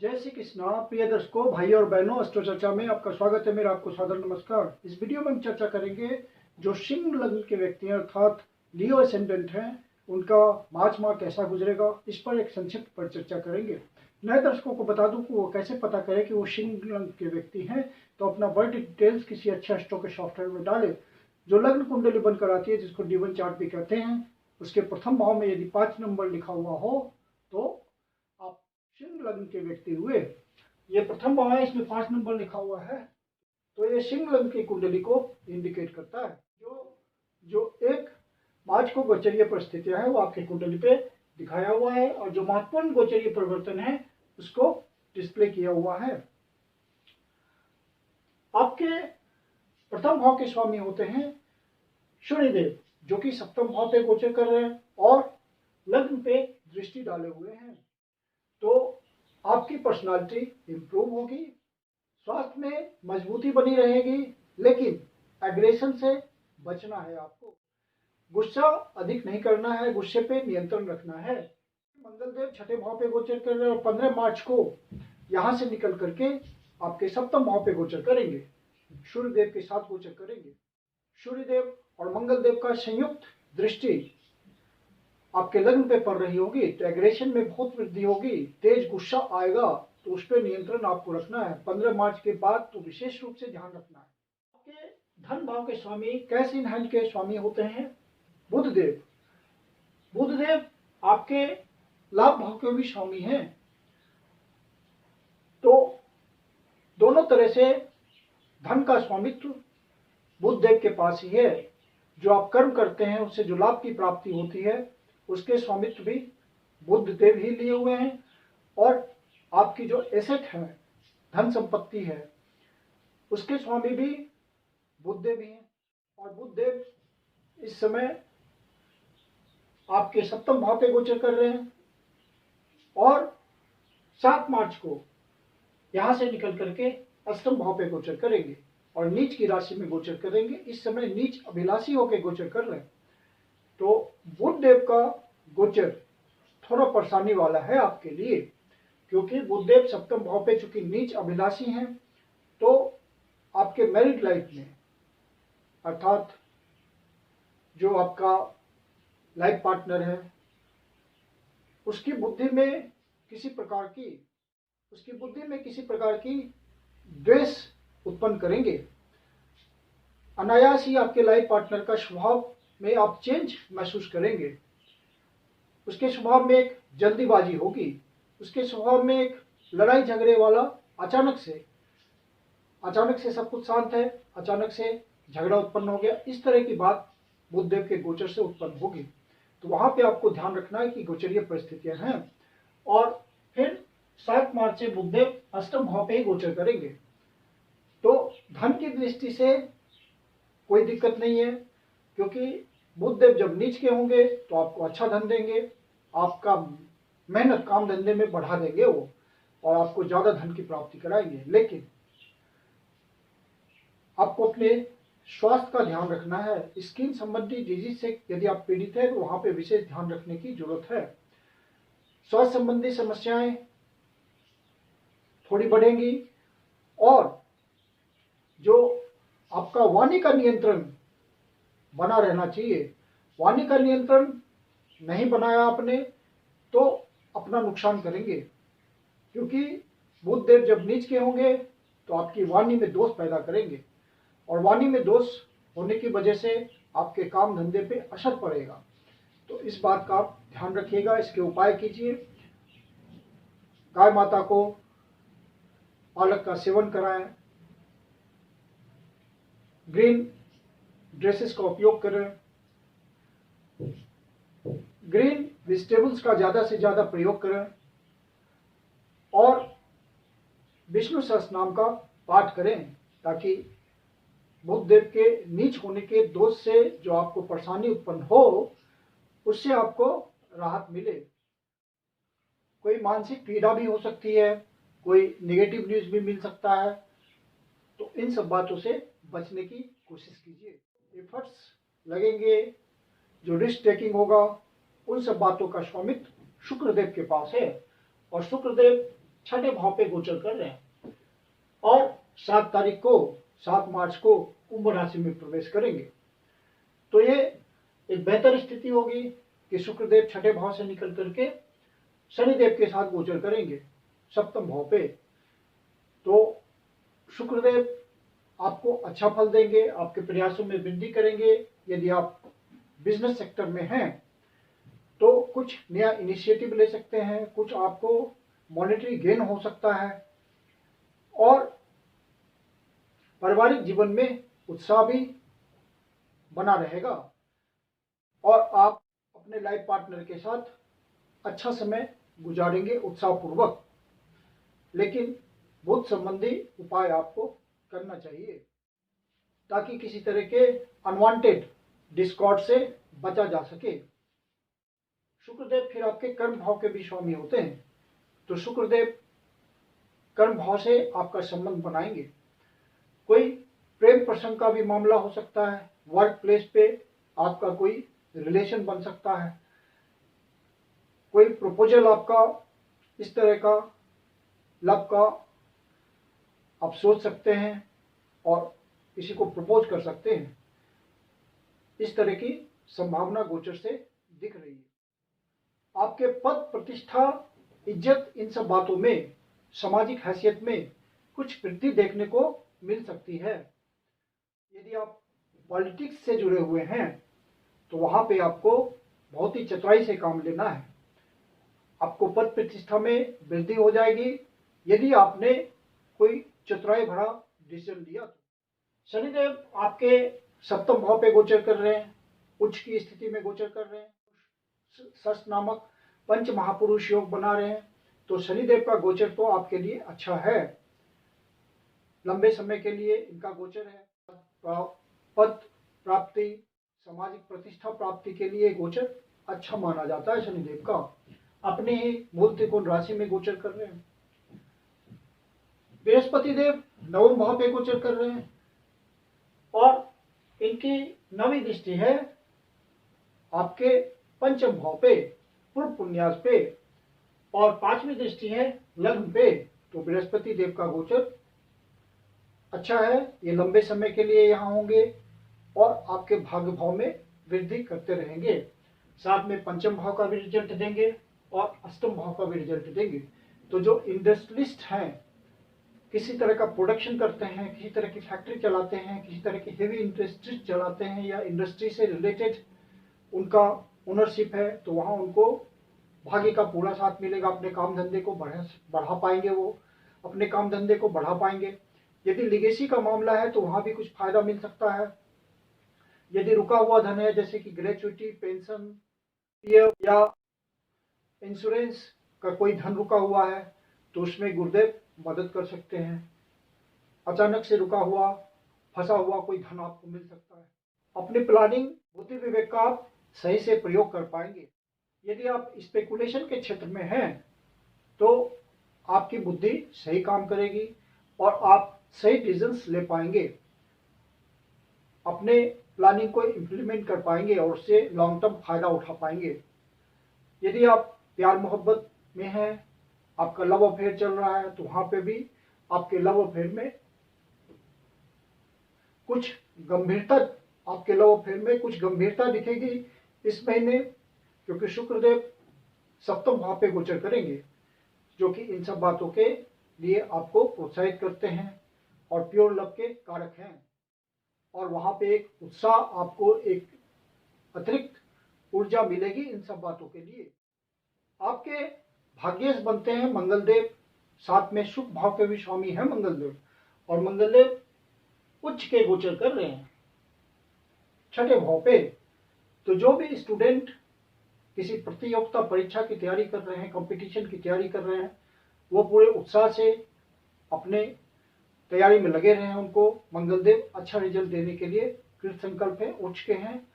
जय श्री कृष्णा। प्रिय दर्शकों, भाई और बहनों, अस्ट्रो चर्चा में आपका स्वागत है। मेरा आपको सादर नमस्कार। इस वीडियो में हम चर्चा करेंगे जो सिंह लग्न के व्यक्ति हैं अर्थात लियो एसेंडेंट हैं, उनका मार्च माह कैसा गुजरेगा, इस पर एक संक्षिप्त पर चर्चा करेंगे। नए दर्शकों को बता दूं कि वो कैसे पता करें कि वो सिंह लग्न के व्यक्ति हैं, तो अपना बर्थ डिटेल्स किसी अच्छे एस्ट्रो के सॉफ्टवेयर में डालें। जो लग्न कुंडली बनकर आती है, जिसको D1 चार्ट भी कहते हैं, उसके प्रथम भाव में यदि 5 नंबर लिखा हुआ हो तो आप सिंह लग्न के व्यक्ति हुए। ये प्रथम भाव है, इसमें 5 नंबर लिखा हुआ है, तो ये सिंह लग्न की कुंडली को इंडिकेट करता है। जो एक मार्च को गोचरीय परिस्थितियां है वो आपकी कुंडली पे दिखाया हुआ है, और जो महत्वपूर्ण गोचरीय परिवर्तन है उसको डिस्प्ले किया हुआ है। आपके प्रथम भाव के स्वामी होते हैं शनिदेव, जो कि सप्तम भाव पे गोचर कर रहे हैं और लग्न पे दृष्टि डाले हुए हैं। तो आपकी पर्सनालिटी इंप्रूव होगी, स्वास्थ्य में मजबूती बनी रहेगी, लेकिन एग्रेशन से बचना है आपको। गुस्सा अधिक नहीं करना है, गुस्से पे नियंत्रण रखना है। मंगल देव छठे भाव पे गोचर कर रहे हैं और 15 मार्च को यहां से निकल करके आपके सप्तम भाव पे गोचर करेंगे, सूर्यदेव के साथ गोचर करेंगे। सूर्यदेव और मंगल देव का संयुक्त दृष्टि आपके लग्न पे पड़ रही होगी, तो एग्रेशन में बहुत वृद्धि होगी, तेज गुस्सा आएगा, तो उस पर नियंत्रण आपको रखना है। 15 मार्च के बाद तो विशेष रूप से ध्यान रखना है। आपके धन भाव के स्वामी कैश इन हैंड के स्वामी होते हैं बुधदेव। बुधदेव आपके लाभ भाव के भी स्वामी हैं, तो दोनों तरह से धन का स्वामित्व बुधदेव के पास ही है। जो आप कर्म करते हैं उससे जो लाभ की प्राप्ति होती है उसके स्वामित्व भी बुधदेव ही लिए हुए हैं, और आपकी जो एसेट है, धन संपत्ति है, उसके स्वामी भी बुधदेव ही हैं। और बुधदेव इस समय आपके सप्तम भाव पे गोचर कर रहे हैं और 7 मार्च को यहां से निकल करके अष्टम भाव पे गोचर करेंगे और नीच की राशि में गोचर करेंगे। इस समय नीच अभिलाषी होकर गोचर कर रहे हैं, तो बुधदेव का गोचर थोड़ा परेशानी वाला है आपके लिए, क्योंकि बुधदेव सप्तम भाव पे चूंकि नीच अभिलाषी हैं, तो आपके मैरिड लाइफ में अर्थात जो आपका लाइफ पार्टनर है उसकी बुद्धि में किसी प्रकार की द्वेष उत्पन्न करेंगे। अनायास ही आपके लाइफ पार्टनर का स्वभाव में आप चेंज महसूस करेंगे। उसके स्वभाव में एक जल्दीबाजी होगी, उसके स्वभाव में एक लड़ाई झगड़े वाला, अचानक से सब कुछ शांत है, अचानक से झगड़ा उत्पन्न हो गया, इस तरह की बात बुधदेव के गोचर से उत्पन्न होगी। तो वहां पे आपको ध्यान रखना है कि गोचरीय परिस्थितियां हैं। और फिर 7 मार्च से बुधदेव अष्टम भाव पे ही गोचर करेंगे, तो धन की दृष्टि से कोई दिक्कत नहीं है, क्योंकि बुधदेव जब नीच के होंगे तो आपको अच्छा धन देंगे, आपका मेहनत काम धंधे में बढ़ा देंगे वो, और आपको ज्यादा धन की प्राप्ति कराएंगे। लेकिन आपको अपने स्वास्थ्य का ध्यान रखना है। स्किन संबंधी डिजीज से यदि आप पीड़ित हैं तो वहां पे विशेष ध्यान रखने की जरूरत है। स्वास्थ्य संबंधी समस्याएं थोड़ी बढ़ेंगी, और जो आपका वाणी का नियंत्रण बना रहना चाहिए, वाणी का नियंत्रण नहीं बनाया आपने तो अपना नुकसान करेंगे, क्योंकि बुधदेव जब नीच के होंगे तो आपकी वाणी में दोष पैदा करेंगे, और वाणी में दोष होने की वजह से आपके काम धंधे पे असर पड़ेगा। तो इस बात का आप ध्यान रखिएगा, इसके उपाय कीजिए। गाय माता को पालक का सेवन कराएं, ग्रीन ड्रेसेस का उपयोग करें, ग्रीन वेजिटेबल्स का ज्यादा से ज्यादा प्रयोग करें, और विष्णु सहस्त्र नाम का पाठ करें, ताकि बुधदेव के नीच होने के दोष से जो आपको परेशानी उत्पन्न हो उससे आपको राहत मिले। कोई मानसिक पीड़ा भी हो सकती है, कोई नेगेटिव न्यूज भी मिल सकता है, तो इन सब बातों से बचने की कोशिश कीजिए। एफर्ट्स लगेंगे, जो रिस्क टेकिंग होगा, उन सब बातों का स्वामित्व शुक्रदेव के पास है, और शुक्रदेव छठे भाव पे गोचर कर रहे हैं और 7 मार्च को कुंभ राशि में प्रवेश करेंगे। तो ये एक बेहतर स्थिति होगी कि शुक्रदेव छठे भाव से निकल करके शनिदेव के साथ गोचर करेंगे सप्तम भाव पे। तो शुक्रदेव आपको अच्छा फल देंगे, आपके प्रयासों में वृद्धि करेंगे। यदि आप बिजनेस सेक्टर में हैं तो कुछ नया इनिशिएटिव ले सकते हैं, कुछ आपको मॉनेटरी गेन हो सकता है और पारिवारिक जीवन में उत्साह भी बना रहेगा और आप अपने लाइफ पार्टनर के साथ अच्छा समय गुजारेंगे उत्साहपूर्वक। लेकिन बुध संबंधी उपाय आपको करना चाहिए ताकि किसी तरह के अनवांटेड डिस्कॉर्ड से बचा जा सके। शुक्रदेव फिर आपके कर्म भाव के भी स्वामी होते हैं, तो शुक्रदेव कर्म भाव से आपका संबंध बनाएंगे। कोई प्रेम प्रसंग का भी मामला हो सकता है, वर्क प्लेस पे आपका कोई रिलेशन बन सकता है, कोई प्रपोजल आपका इस तरह का लव का आप सोच सकते हैं और किसी को प्रपोज कर सकते हैं। इस तरह की संभावना गोचर से दिख रही है। आपके पद प्रतिष्ठा इज्जत इन सब बातों में सामाजिक हैसियत में कुछ वृद्धि देखने को मिल सकती है। यदि आप पॉलिटिक्स से जुड़े हुए हैं तो वहां पे आपको बहुत ही चतुराई से काम लेना है। आपको पद प्रतिष्ठा में वृद्धि हो जाएगी यदि आपने कोई चतुराई भरा डिसीजन लिया। शनिदेव आपके सप्तम भाव पे गोचर कर रहे हैं, उच्च की स्थिति में गोचर कर रहे हैं, षष्ठ नामक पंच महापुरुष योग बना रहे हैं। तो शनिदेव का गोचर तो आपके लिए अच्छा है, लंबे समय के लिए इनका गोचर है। पद प्राप्ति सामाजिक प्रतिष्ठा प्राप्ति के लिए गोचर अच्छा माना जाता है शनिदेव का। अपने ही मूल त्रिकोण राशि में गोचर कर रहे हैं। बृहस्पति देव नवम भाव पे गोचर कर रहे हैं और इनकी नवीं दृष्टि है आपके पंचम भाव पे पूर्व पुण्यास पे और पांचवी दृष्टि है लग्न पे। तो बृहस्पति देव का गोचर अच्छा है, ये लंबे समय के लिए यहाँ होंगे और आपके भाग्य भाव में वृद्धि करते रहेंगे। साथ में पंचम भाव का भी रिजल्ट देंगे और अष्टम भाव का भी रिजल्ट देंगे। तो जो इंडस्ट्रियलिस्ट हैं, किसी तरह का प्रोडक्शन करते हैं, किसी तरह की फैक्ट्री चलाते हैं, किसी तरह की हेवी इंडस्ट्रीज चलाते हैं या इंडस्ट्री से रिलेटेड उनका ओनरशिप है, तो वहाँ उनको भाग्य का पूरा साथ मिलेगा। अपने काम धंधे को बढ़ा पाएंगे, वो अपने काम धंधे को बढ़ा पाएंगे। यदि लिगेसी का मामला है तो वहाँ भी कुछ फायदा मिल सकता है। यदि रुका हुआ धन है जैसे कि ग्रेचुइटी, पेंशन, पीएफ या इंश्योरेंस का कोई धन रुका हुआ है तो उसमें गुरुदेव मदद कर सकते हैं। अचानक से रुका हुआ फंसा हुआ कोई धन आपको मिल सकता है। अपनी प्लानिंग बुद्धि विवेक का आप सही से प्रयोग कर पाएंगे। यदि आप स्पेकुलेशन के क्षेत्र में हैं तो आपकी बुद्धि सही काम करेगी और आप सही डिसीजंस ले पाएंगे, अपने प्लानिंग को इम्प्लीमेंट कर पाएंगे और उससे लॉन्ग टर्म फायदा उठा पाएंगे। यदि आप प्यार मोहब्बत में हैं, आपका लव अफेयर चल रहा है, तो वहां पे भी आपके लव अफेयर में कुछ गंभीरता आपके लव अफेयर में कुछ गंभीरता दिखेगी इस महीने, क्योंकि शुक्रदेव सप्तम भाव पे गोचर करेंगे जो कि इन सब बातों के लिए आपको प्रोत्साहित करते हैं और प्योर लव के कारक हैं। और वहां पे एक उत्साह, आपको एक अतिरिक्त ऊर्जा मिलेगी इन सब बातों के लिए। आपके भाग्येश बनते हैं मंगलदेव, साथ में शुभ भाव के भी स्वामी हैं मंगलदेव, और मंगलदेव उच्च के गोचर कर रहे हैं छठे भाव पे। तो जो भी स्टूडेंट किसी प्रतियोगिता परीक्षा की तैयारी कर रहे हैं, कंपटीशन की तैयारी कर रहे हैं, वो पूरे उत्साह से अपने तैयारी में लगे रहे हैं। उनको मंगलदेव अच्छा रिजल्ट देने के लिए कृत संकल्प है, उच्च के हैं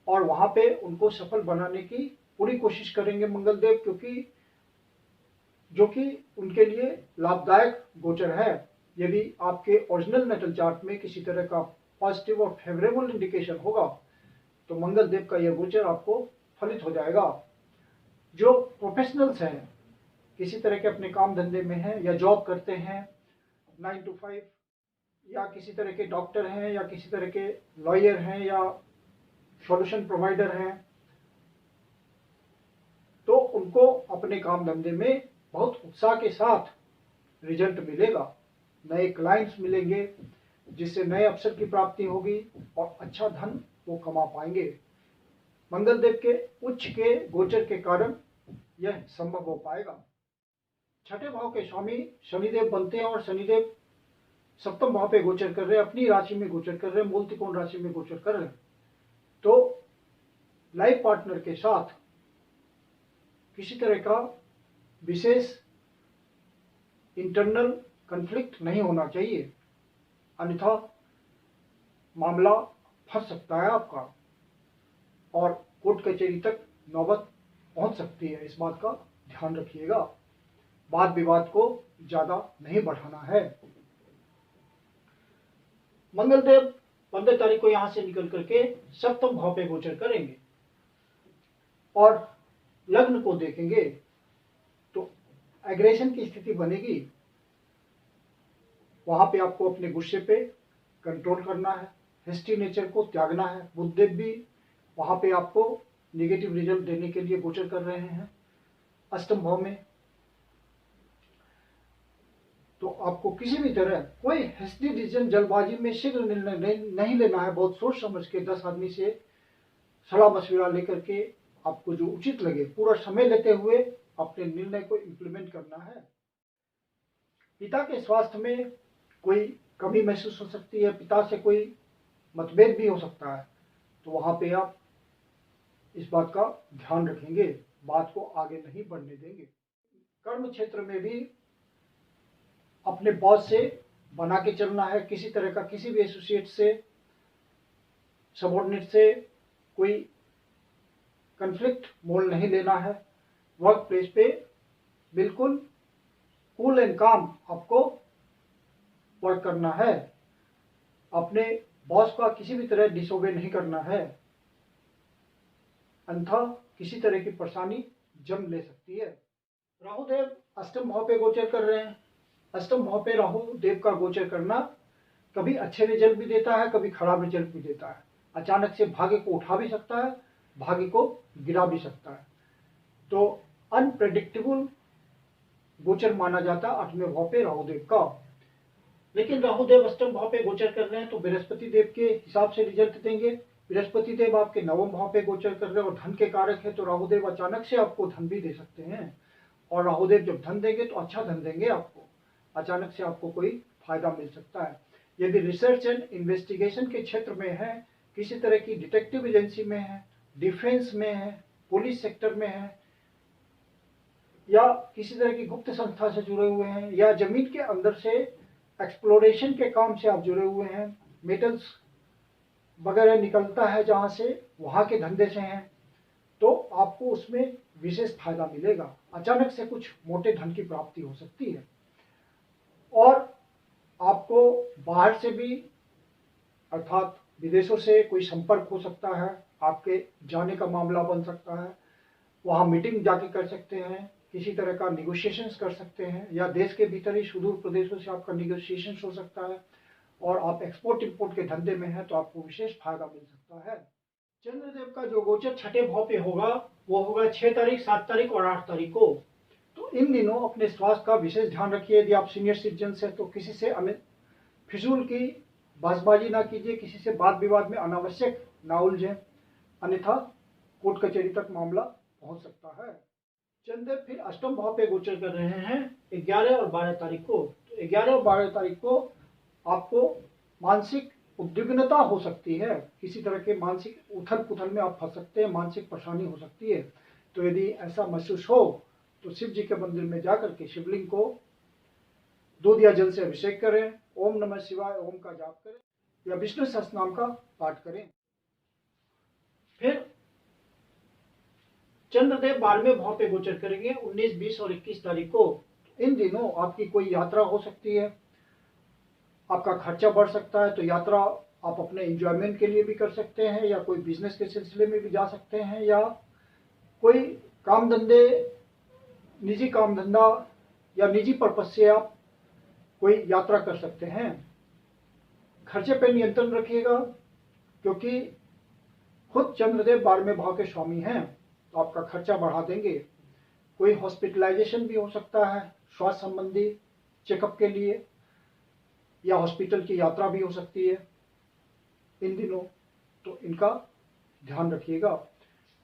और वहां पे उनको सफल बनाने की पूरी कोशिश करेंगे मंगलदेव, क्योंकि जो कि उनके लिए लाभदायक गोचर है। यदि आपके ओरिजिनल नेटल चार्ट में किसी तरह का पॉजिटिव और फेवरेबल इंडिकेशन होगा तो मंगलदेव का यह गोचर आपको फलित हो जाएगा। जो प्रोफेशनल्स हैं, किसी तरह के अपने काम धंधे में हैं या जॉब करते हैं 9 to 5, या किसी तरह के डॉक्टर हैं या किसी तरह के लॉयर हैं या सॉल्यूशन प्रोवाइडर हैं, तो उनको अपने काम धंधे में बहुत उत्साह के साथ रिजल्ट मिलेगा, नए क्लाइंट्स मिलेंगे, जिससे नए अवसर की प्राप्ति होगी और अच्छा धन वो कमा पाएंगे। मंगल देव के उच्च के गोचर के कारण यह संभव हो पाएगा। छठे भाव के स्वामी शनिदेव बनते हैं और शनिदेव सप्तम भाव पे गोचर कर रहे हैं, अपनी राशि में गोचर कर रहे हैं, मूल त्रिकोण राशि में गोचर कर रहे हैं। तो लाइफ पार्टनर के साथ किसी तरह का विशेष इंटरनल कन्फ्लिक्ट नहीं होना चाहिए, अन्यथा मामला फंस सकता है आपका और कोर्ट कचहरी तक नौबत पहुंच सकती है। इस बात का ध्यान रखिएगा, वाद विवाद को ज्यादा नहीं बढ़ाना है। मंगल देव 15 तारीख को यहां से निकल करके सप्तम भाव पे गोचर करेंगे और लग्न को देखेंगे तो एग्रेशन की स्थिति बनेगी। वहां पे आपको अपने गुस्से पे कंट्रोल करना है, हिस्ट्री नेचर को त्यागना है। बुधदेव भी वहां पे आपको नेगेटिव रिजल्ट देने के लिए गोचर कर रहे हैं अष्टम भाव में। तो आपको किसी भी तरह कोई हैस्टी डिसीजन, जल्दबाजी में शीघ्र निर्णय नहीं लेना है। बहुत सोच समझ के 10 आदमी से सलाह मशविरा लेकर के आपको जो उचित लगे पूरा समय लेते हुए अपने निर्णय को इम्प्लीमेंट करना है। पिता के स्वास्थ्य में कोई कमी महसूस हो सकती है, पिता से कोई मतभेद भी हो सकता है, तो वहां पे आप इस बात का ध्यान रखेंगे, बात को आगे नहीं बढ़ने देंगे। कर्म क्षेत्र में भी अपने बॉस से बना के चलना है, किसी तरह का किसी भी एसोसिएट से, सबऑर्डिनेट से कोई कन्फ्लिक्ट मोल नहीं लेना है। वर्क प्लेस पे बिल्कुल कूल एंड काम आपको वर्क करना है, अपने बॉस का किसी भी तरह डिसओबे नहीं करना है, अन्यथा किसी तरह की परेशानी जन्म ले सकती है। राहु देव अष्टम भाव पे गोचर कर रहे हैं। अष्टम भाव पे राहु देव का गोचर करना कभी अच्छे रिजल्ट भी देता है, कभी खराब रिजल्ट भी देता है। अचानक से भाग्य को उठा भी सकता है, भाग्य को गिरा भी सकता है। तो अनप्रेडिक्टेबल गोचर माना जाता है 8वें भाव पे राहु देव का। लेकिन राहु देव अष्टम भाव पे गोचर कर रहे हैं तो बृहस्पति देव के हिसाब से रिजल्ट देंगे। बृहस्पति देव आपके 9वें भाव पे गोचर कर रहे हैं और धन के कारक है, तो राहु देव अचानक से आपको धन भी दे सकते हैं। और राहु देव जब धन देंगे तो अच्छा धन देंगे आपको, अचानक से आपको कोई फायदा मिल सकता है। यदि रिसर्च एंड इन्वेस्टिगेशन के क्षेत्र में है, किसी तरह की डिटेक्टिव एजेंसी में है, डिफेंस में है, पुलिस सेक्टर में है, या किसी तरह की गुप्त संस्था से जुड़े हुए हैं, या जमीन के अंदर से एक्सप्लोरेशन के काम से आप जुड़े हुए हैं, मेटल्स वगैरह निकलता है जहां से, वहां के धंधे से हैं, तो आपको उसमें विशेष फायदा मिलेगा। अचानक से कुछ मोटे धन की प्राप्ति हो सकती है। और आपको बाहर से भी अर्थात विदेशों से कोई संपर्क हो सकता है, आपके जाने का मामला बन सकता है, वहाँ मीटिंग जाके कर सकते हैं, किसी तरह का निगोशिएशंस कर सकते हैं, या देश के भीतर ही सुदूर प्रदेशों से आपका निगोशिएशंस हो सकता है, और आप एक्सपोर्ट इंपोर्ट के धंधे में हैं तो आपको विशेष फायदा मिल सकता है। चंद्रदेव का जो गोचर छठे भाव पे होगा वो होगा 6 तारीख, 7 तारीख और 8 तारीख को। तो इन दिनों अपने स्वास्थ्य का विशेष ध्यान रखिए। यदि आप सीनियर सिटीजन हैं तो किसी से फिजूल की बहसबाजी ना कीजिए, किसी से वाद विवाद में अनावश्यक ना उलझें, अन्यथा कोर्ट कचहरी तक मामला पहुंच सकता है। चंद्रदेव फिर अष्टम भाव पे गोचर कर रहे हैं 11 और 12 तारीख को। तो 11 और 12 तारीख को आपको मानसिक उद्विग्नता हो सकती है, किसी तरह के मानसिक उथल पुथल में आप फंस सकते हैं, मानसिक परेशानी हो सकती है। तो यदि ऐसा महसूस हो तो शिव जी के मंदिर में जाकर के शिवलिंग को दूध या जल से अभिषेक करें, ओम नमः शिवाय ओम का जाप करें, या विष्णु सहस्त्रनाम का पाठ करें। फिर चंद्रदेव 12वें भाव पे गोचर करेंगे 19, 20 और 21 तारीख को। इन दिनों आपकी कोई यात्रा हो सकती है, आपका खर्चा बढ़ सकता है, तो यात्रा आप अपने एंजॉयमेंट के लिए भी कर सकते हैं, या कोई बिजनेस के सिलसिले में भी जा सकते हैं, या कोई काम धंधे निजी काम धंधा या निजी पर्पज से आप कोई यात्रा कर सकते हैं। खर्चे पर नियंत्रण रखिएगा, क्योंकि खुद चंद्रदेव 12वें भाव के स्वामी हैं, तो आपका खर्चा बढ़ा देंगे। कोई हॉस्पिटलाइजेशन भी हो सकता है स्वास्थ्य संबंधी चेकअप के लिए, या हॉस्पिटल की यात्रा भी हो सकती है इन दिनों, तो इनका ध्यान रखिएगा।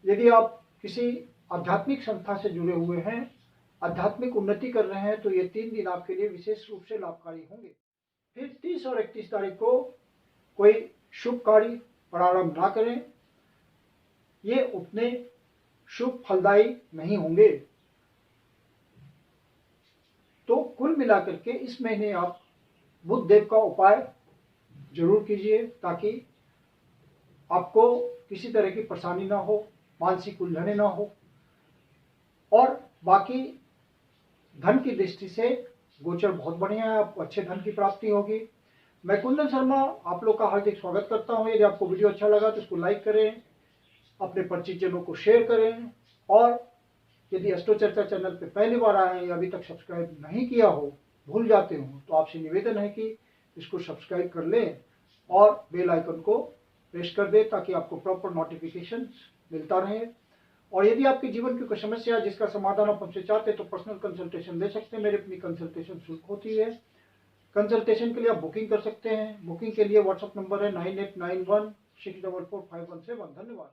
यदि आप किसी आध्यात्मिक संस्था से जुड़े हुए हैं, आध्यात्मिक उन्नति कर रहे हैं, तो ये 3 दिन आपके लिए विशेष रूप से लाभकारी होंगे। फिर 30 और 31 तारीख को कोई शुभ कार्य प्रारंभ ना करें, ये उतने शुभ फलदायी नहीं होंगे। तो कुल मिलाकर के इस महीने आप बुध देव का उपाय जरूर कीजिए, ताकि आपको किसी तरह की परेशानी ना हो, मानसिक उलझने ना हो। और बाकी धन की दृष्टि से गोचर बहुत बढ़िया है, आपको अच्छे धन की प्राप्ति होगी। मैं कुंदन शर्मा आप लोग का हार्दिक स्वागत करता हूं। यदि आपको वीडियो अच्छा लगा तो इसको लाइक करें, अपने परिचितजनों को शेयर करें, और यदि एस्ट्रो चर्चा चैनल पे पहली बार आए हैं या अभी तक सब्सक्राइब नहीं किया हो, भूल जाते हो, तो आपसे निवेदन है कि इसको सब्सक्राइब कर लें और बेल आइकन को प्रेस कर दें, ताकि आपको प्रॉपर नोटिफिकेशन मिलता रहे। और यदि आपके जीवन की कोई समस्या है जिसका समाधान आप हमसे चाहते हैं, तो पर्सनल कंसल्टेशन ले सकते हैं। मेरी अपनी कंसल्टेशन शुल्क होती है। कंसल्टेशन के लिए आप बुकिंग कर सकते हैं। बुकिंग के लिए व्हाट्सएप नंबर है 9891644517। धन्यवाद।